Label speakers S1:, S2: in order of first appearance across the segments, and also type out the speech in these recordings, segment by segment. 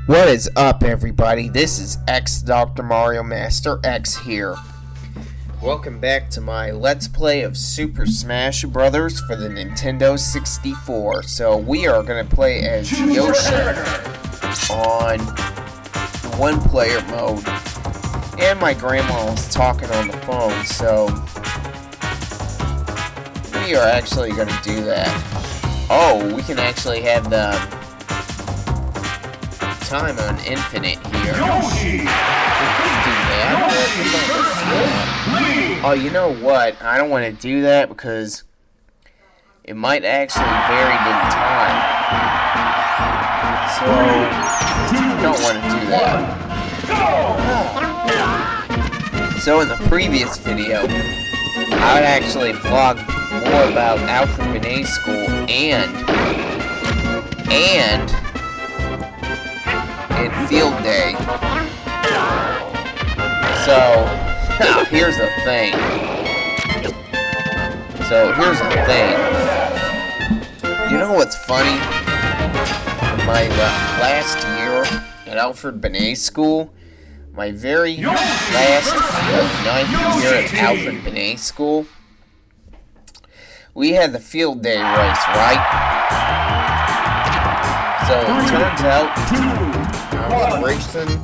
S1: What is up, everybody? This is Dr. Mario Master X here. Welcome back to my Let's Play of Super Smash Bros. For the Nintendo 64. So we are going to play as Yoshi on one-player mode. And my grandma was talking on the phone, so we are actually going to do that. Oh, we can actually have the time on infinite here. We can do that. Oh, you know what? I don't want to do that because it might actually vary in time. So, don't want to do that. So, in the previous video, I would actually vlog more about Alfred Binet School and field day. So, here's the thing. You know what's funny? My last year at Alfred Binet School, my very last 9th year at Alfred Binet School, we had the field day race, right? So it turns out I was racing against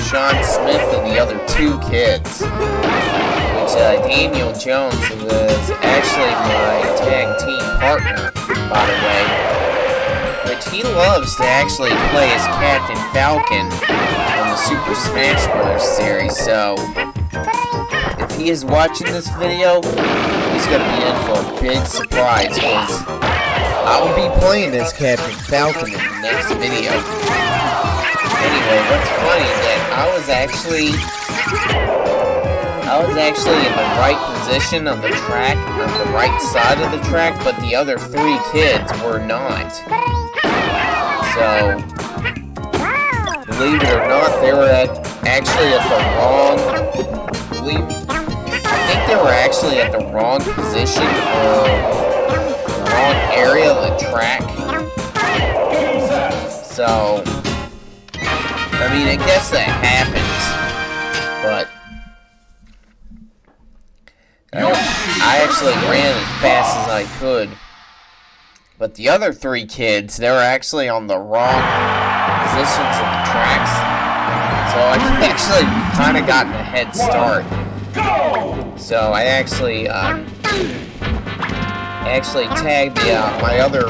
S1: Sean Smith and the other two kids, which Daniel Jones was actually my tag team partner, by the way, which he loves to actually play as Captain Falcon on the Super Smash Bros. Series, so if he is watching this video, he's going to be in for a big surprise, because I will be playing as Captain Falcon in the next video. Anyway, what's funny is that I was actually in the right position on the track, on the right side of the track, but the other three kids were not. So, believe it or not, they were actually at the wrong, I think they were actually at the wrong position or the wrong area of the track. So, I mean, I guess that happens, but I actually ran as fast as I could. But the other three kids, they were actually on the wrong positions of the tracks. So I actually kind of gotten a head start. So I actually tagged my other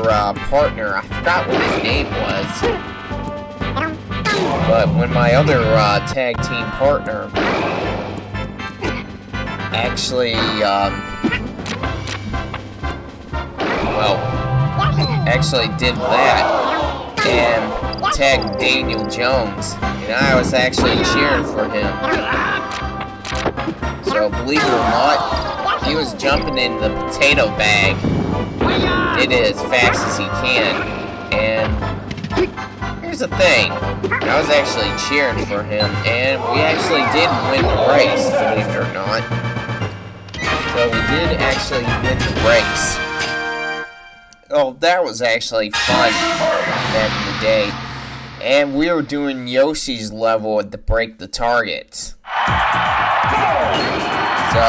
S1: partner. I forgot what his name was. But when my other tag team partner actually did that and tagged Daniel Jones, and I was actually cheering for him. So believe it or not, he was jumping in the potato bag, did it as fast as he can, and here's the thing, I was actually cheering for him, and we actually did win the race, believe it or not. So we did actually win the race. Oh, that was actually fun back in the day. And we were doing Yoshi's level at the break the targets. So,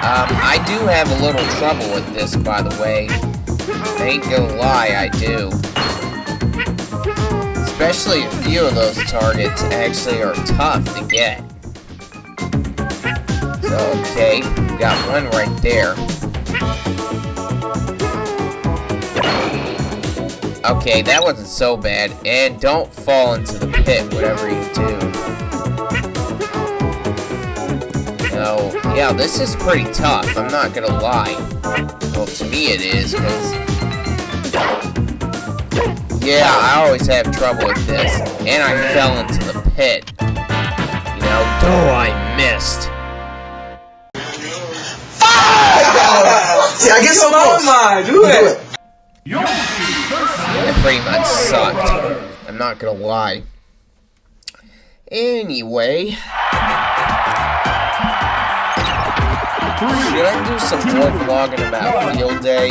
S1: I do have a little trouble with this, by the way. I ain't gonna lie, I do. Especially a few of those targets actually are tough to get. So, okay, we got one right there. Okay, that wasn't so bad. And don't fall into the pit, whatever you do. So, yeah, this is pretty tough, I'm not gonna lie. Well, to me it is, because yeah, I always have trouble with this. And I fell into the pit. You know, I missed.
S2: I guess I'm on. Do it.
S1: I pretty much sucked. I'm not gonna lie. Anyway, Should I do some more vlogging about field day?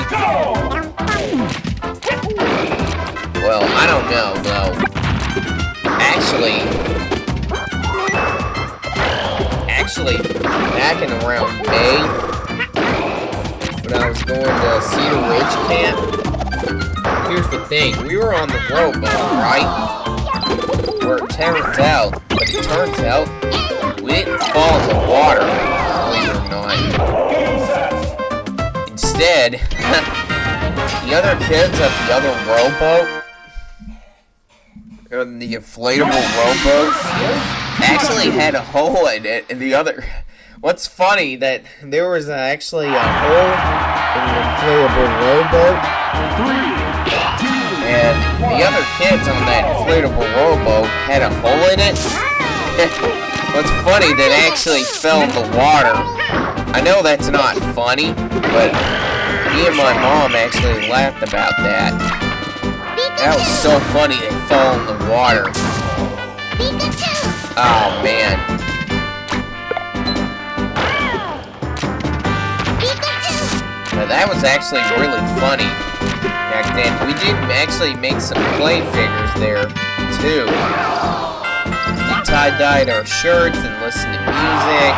S1: Well, I don't know, though. Actually, back in around May, when I was going to Cedar Ridge camp, here's the thing. We were on the rowboat, right? Where it turns out, we didn't fall in the water, believe it or not. Instead, the other kids at the other rowboat, the inflatable rowboat, actually had a hole in it, and the other... What's funny, that there was actually a hole in the inflatable rowboat, and the other kids on that inflatable rowboat had a hole in it. What's funny, that actually fell in the water. I know that's not funny, but me and my mom actually laughed about that. That was so funny, they fell in the water. Oh, man. But that was actually really funny back then. We did actually make some clay figures there, too. We tie-dyed our shirts and listened to music,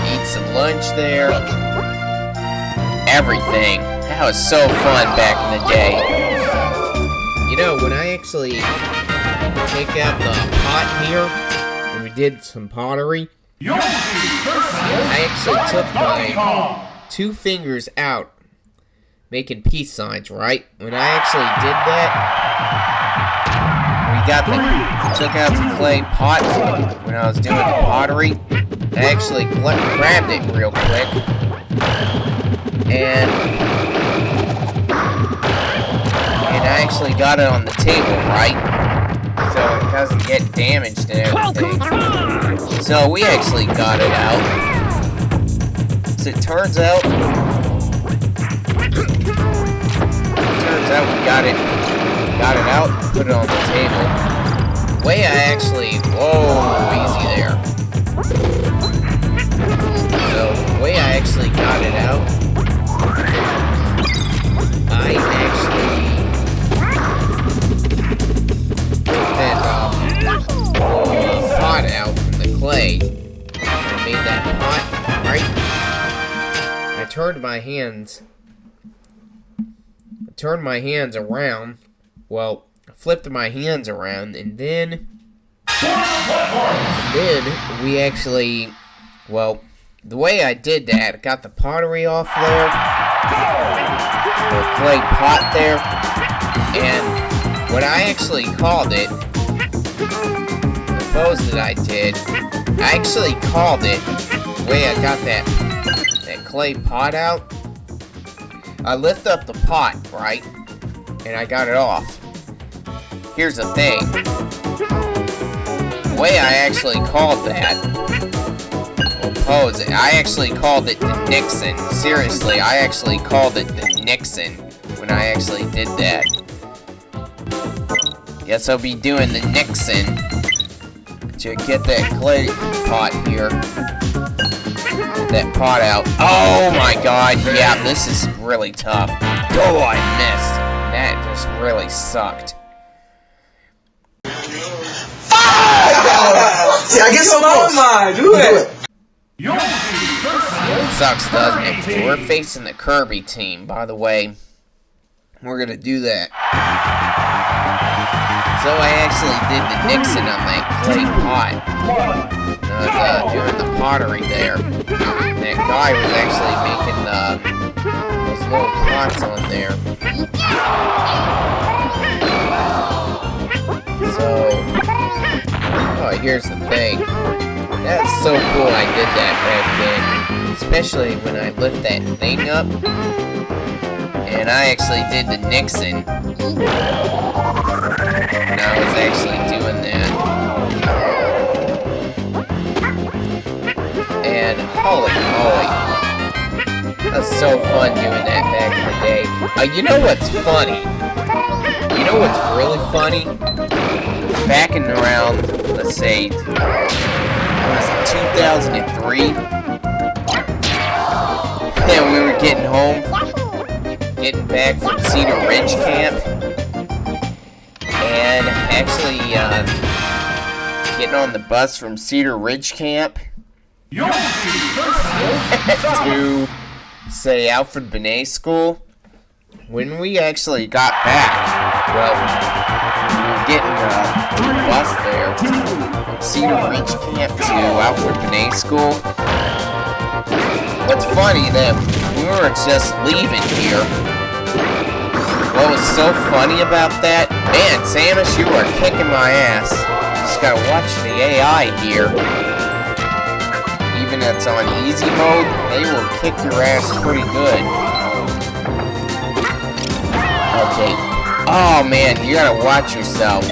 S1: eat some lunch there. Everything. That was so fun back in the day. You know, when I actually take out the pot here, when we did some pottery, I actually took my 2 fingers out, making peace signs, right? When I actually did that, took out the clay pot when I was doing the pottery. I actually grabbed it real quick, and I actually got it on the table, right? So it doesn't get damaged and everything. So we actually got it out. So it turns out we got it out, put it on the table. Way I actually, whoa, easy there. So the way I actually got it out, I actually took that pot out from the clay. I made that pot, right? I turned my hands around. Well, I flipped my hands around, and then we actually, well, the way I did that, I got the pottery off there, the clay pot there, and what I actually called it, the pose that I did, I actually called it, the way I got that clay pot out, I lift up the pot, right, and I got it off. Here's the thing. The way I actually called that, well, pose it, I actually called it the Nixon. Seriously, I actually called it the Nixon when I actually did that. Guess I'll be doing the Nixon to get that clay pot here. Get that pot out. Oh my god, yeah, this is really tough. Oh, I missed. That just really sucked.
S2: See, I get so close. Do it.
S1: It sucks, doesn't it? We're facing the Kirby team, by the way. We're gonna do that. So I actually did the Nixon on that clay pot. I was doing the pottery there. And that guy was actually making those little pots on there. So, oh, here's the thing. That's so cool I did that back then. Especially when I lift that thing up. And I actually did the Nixon. And I was actually doing that. And holy moly. That's so fun doing that back in the day. You know what's funny? You know what's really funny? Back in around, let's say, what was it, 2003? And we were getting home, getting back from Cedar Ridge Camp, and actually getting on the bus from Cedar Ridge Camp to, say, Alfred Binet School. When we actually got back, well, we were getting to the bus there from Cedar Ridge Camp to Alfred Binet School. What's funny that we were just leaving here. What was so funny about that? Man, Samus, you are kicking my ass. Just gotta watch the AI here. Even if it's on easy mode, they will kick your ass pretty good. Okay. Oh man, you gotta watch yourself.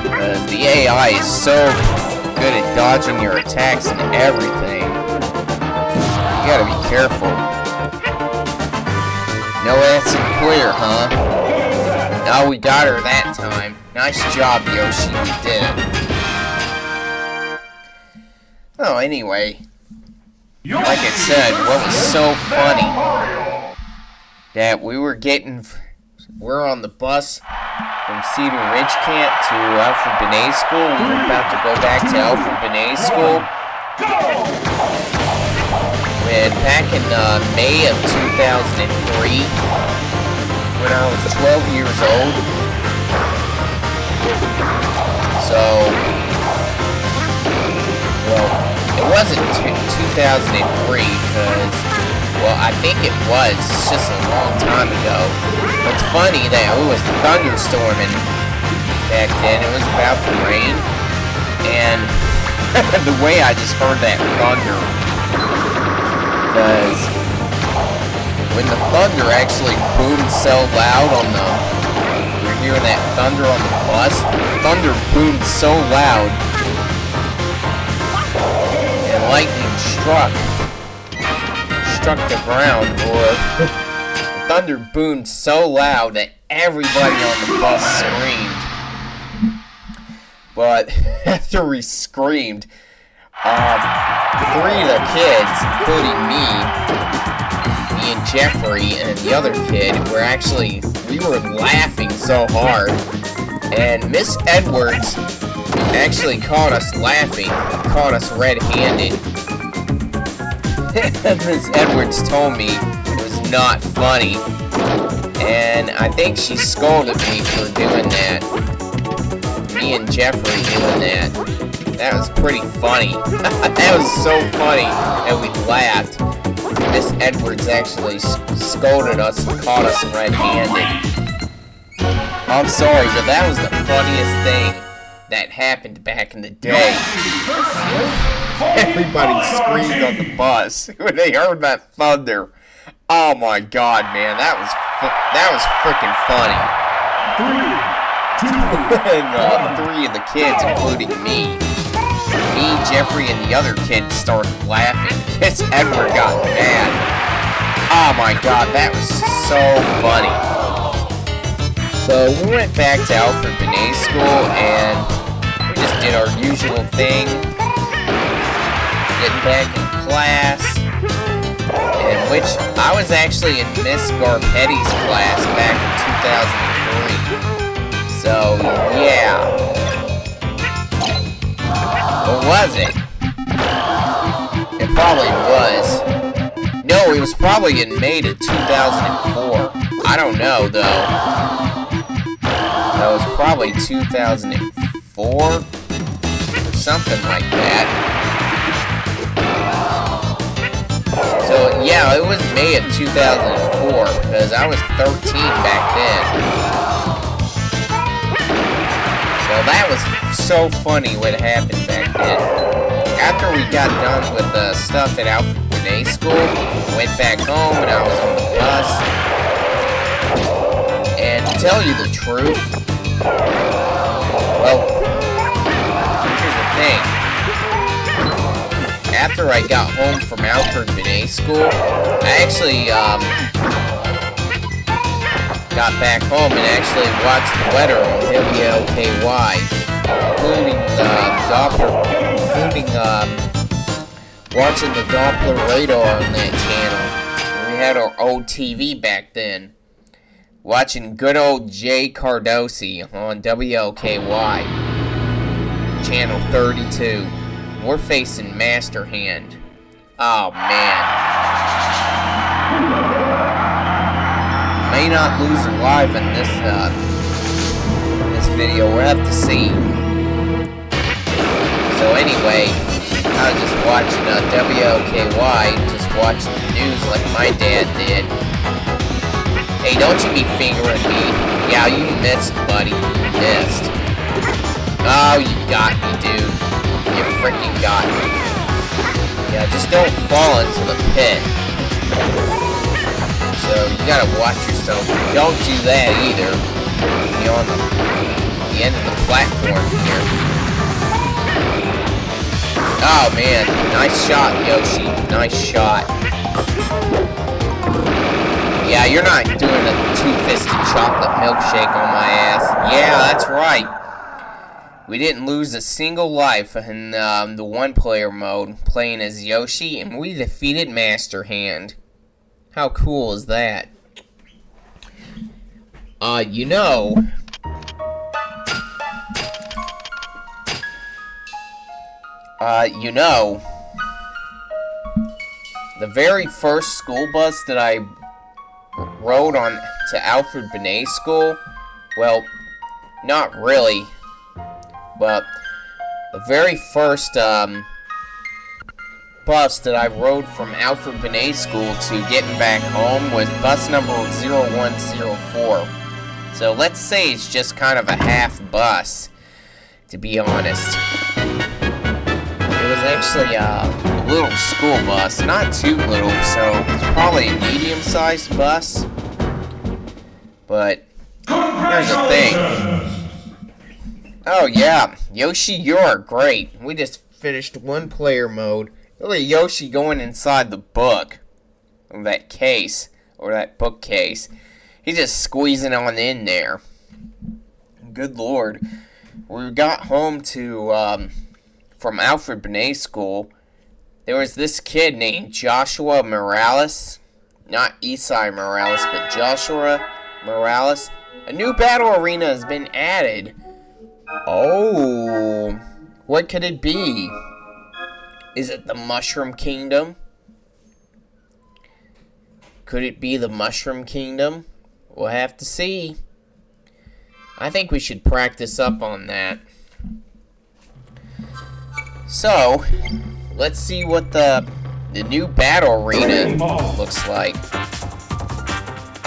S1: Because the AI is so good at dodging your attacks and everything. You gotta be careful. No acid clear, huh? No, we got her that time. Nice job, Yoshi, we did it. Oh, anyway. Like I said, what was so funny that we're on the bus from Cedar Ridge Camp to Alfred Binet School. We were about to go back to Alfred Binet School. And back in May of 2003, when I was 12 years old. So, well, it wasn't 2003 because, well, I think it was. It's just a long time ago. It's funny that it was thunderstorming back then. It was about to rain. And the way I just heard that thunder. Because when the thunder actually boomed so loud on the... You're hearing that thunder on the bus? The thunder boomed so loud. And lightning struck the ground, or the thunder boomed so loud that everybody on the bus screamed. But after we screamed, 3 of the kids, including me and Jeffrey and the other kid, we were laughing so hard. And Miss Edwards actually caught us laughing, caught us red-handed. Miss Edwards told me it was not funny, and I think she scolded me for doing that. Me and Jeffrey doing that. That was pretty funny. That was so funny that we laughed. Miss Edwards actually scolded us and caught us red-handed. I'm sorry, but that was the funniest thing that happened back in the day. Everybody screamed on the bus when they heard that thunder. Oh my god, man, that was freaking funny. And 3 of the kids, including me, Jeffrey, and the other kid started laughing. Miss Edward got mad. Oh my god, that was so funny. So we went back to Alfred Binet School and we just did our usual thing. Getting back in class, in which I was actually in Miss Garpetti's class back in 2003. So, yeah. Or was it? It probably was. No, it was probably in May of 2004. I don't know, though. That was probably 2004 or something like that. So, yeah, it was May of 2004, because I was 13 back then. So that was so funny what happened back then. After we got done with the stuff at Alfred Binet School, I went back home and I was on the bus. And to tell you the truth, well, here's the thing. After I got home from Alfred Binet School, I actually got back home and actually watched the weather on WLKY, including watching the Doppler radar on that channel. We had our old TV back then. Watching good old Jay Cardosi on WLKY. Channel 32. We're facing Master Hand. Oh, man. May not lose live in this video. We'll have to see. So anyway, I was just watching WLKY, just watching the news like my dad did. Hey, don't you be fingering me. Yeah, you missed, buddy. You missed. Oh, you got me, dude. You freaking got me. Yeah, just don't fall into the pit. So, you gotta watch yourself. Don't do that either. You're on the end of the platform here. Oh, man. Nice shot, Yoshi. Nice shot. Yeah, you're not doing a two-fisted chocolate milkshake on my ass. Yeah, that's right. We didn't lose a single life in the one-player mode, playing as Yoshi, and we defeated Master Hand. How cool is that? You know... the very first school bus that I rode on to Alfred Binet school, well, not really, but the very first bus that I rode from Alfred Binet school to getting back home was bus number 0104. So let's say it's just kind of a half bus, to be honest. It was actually a little school bus, not too little, so it's probably a medium-sized bus. But here's the thing. Oh yeah, Yoshi, you're great. We just finished one-player mode. Look at Yoshi going inside the book, or that case, or that bookcase. He's just squeezing on in there. Good lord. We got home to from Alfred Binet school. There was this kid named Joshua Morales. Not Isai Morales, but Joshua Morales. A new battle arena has been added. Oh, what could it be? Is it the Mushroom Kingdom? Could it be the Mushroom Kingdom? We'll have to see. I think we should practice up on that. So, let's see what the new battle arena looks like.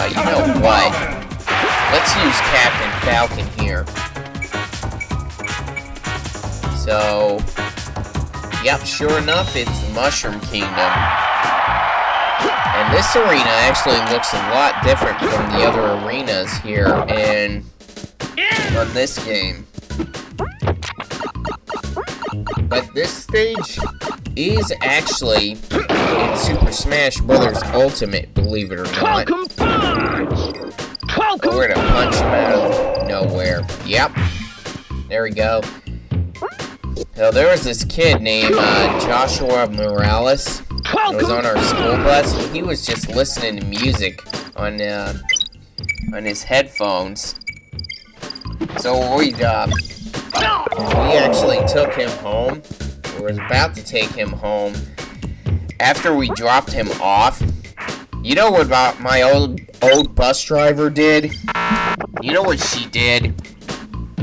S1: You know what? Let's use Captain Falcon here. So, yep, sure enough, it's the Mushroom Kingdom. And this arena actually looks a lot different from the other arenas here on this game. But this stage is actually in Super Smash Bros. Ultimate, believe it or not. We're gonna punch him out of nowhere. Yep. There we go. So there was this kid named Joshua Morales. It was on our school bus, and he was just listening to music on his headphones. So we actually took him home. We were about to take him home. After we dropped him off, you know what my old bus driver did? You know what she did?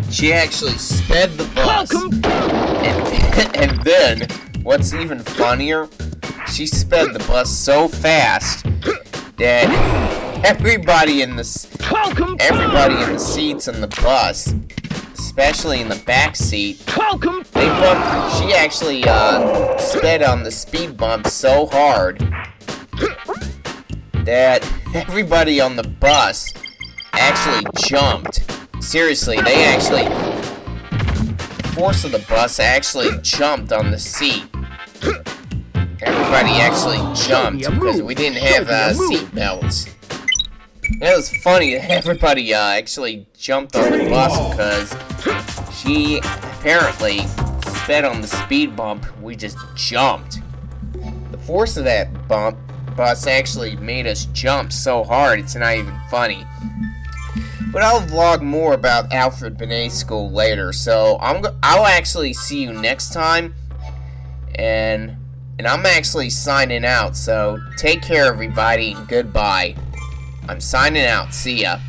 S1: She actually sped the bus. And then, what's even funnier, she sped the bus so fast that everybody in the seats in the bus, especially in the back seat, she actually sped on the speed bump so hard that everybody on the bus actually jumped. Seriously, the force of the bus actually jumped on the seat. Everybody actually jumped because we didn't have seat belts. It was funny that everybody actually jumped on the bus because she apparently sped on the speed bump. We just jumped. force of that bus actually made us jump so hard it's not even funny. But I'll vlog more about Alfred Binet School later, so I'll actually see you next time, and I'm actually signing out, so take care everybody, and goodbye. I'm signing out, see ya.